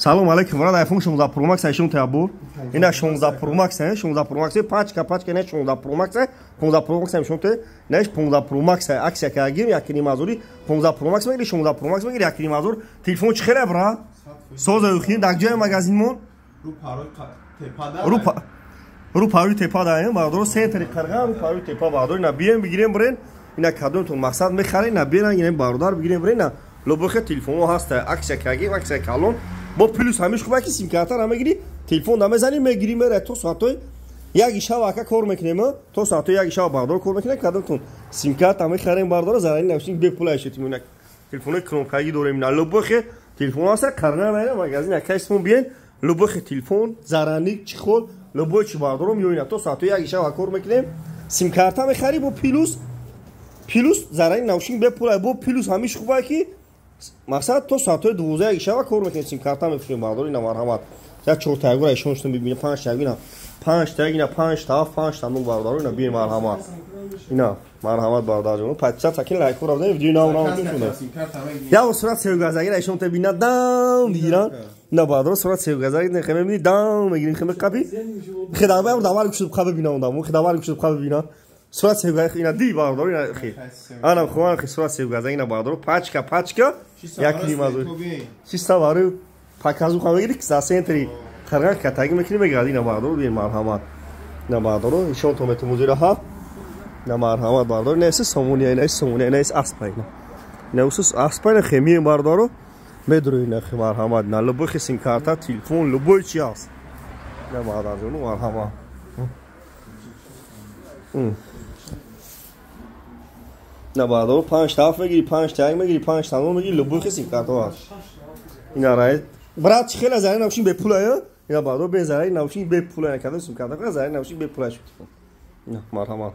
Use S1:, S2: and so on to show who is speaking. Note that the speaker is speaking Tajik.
S1: Салом алейкум, брат, iPhone 16 Pro Max айшон табу. Ина 16 Pro Max, 16 Pro Max, пачка, не 16 Pro Max, 15 Pro Max айшон те, не 15 Pro Max, аксия ка агим, якини мазури, 15 Pro Max мегири, 16 Pro Max мегири, якини мазур, телефон чӣ хеле брат? Соза юхин, дар ҷои магазин мон? Ру парои тепа даем, бардор сентри қарған, ру парои тепа бардор, ина бием бигирем брен, ина кадонтон мақсад мехарем, ина беран, ина бардар бигирем брен, ина лобохе телефону ҳаст, аксия ка агим, аксия калон. Бо плюс ҳамиш хубаки симкарта ра мегири телефон да мезани мегири мере то соатои як ишава ака кор мекунем то соатои як ишава бардор кор мекунем кадамтон симкарта мехарем бардор зараи навшин бепула ишетим una телефони кнопкаги дорем на лобохе телефон аса карна мера магазин акасмон биен лобохе телефон зараник чихол лобо чи бардором ёина то соатои як ишава кор мекунем симкарта мехари бо плюс зараи навшин бепула бо плюс ҳамиш хубаки мақсад то соатои 12 шава кор мекунем симкарта мефурем бардор ина марҳамат я 4 тагура ишон штум бибинем 5 тагина 5 тагина 5 та 5 та ну бардор ина бир марҳамат ина марҳамат бардор ҷон пача такин лайк кора дем видео на тунда я сурат севгазагира ишон те бина дам дигиран ина бардор сурат севгазаги не хемем ди дам мегирим хем қаби хидава давар кушуб қаби бина ондам хидава кушуб қаби бина сурат севгазаги ина ди бардор ина хи ана хуан хи сурат севгазаги ина бардор пачка як лимазу систа вару паказу хамегири за сентри қарған катаги мекини мегади на бардор бир марҳамат на бардор ишон то мету музира ха на марҳамат бардор несе самуния нес аспайна не усус аспайна хемия бардор медруи на марҳамат на лубо хисин карта телефон лубо чи аст на бардор ну марҳамат на бардор 5 таф мегири 5 таг мегири 5 тано мегири лубо хисин карта аст ина рай брат чӣ хела зараи навшин бепулая ина бардор без зараи навшин бепулая кадом сим карта зараи навшин бепулая шуд ина марҳамат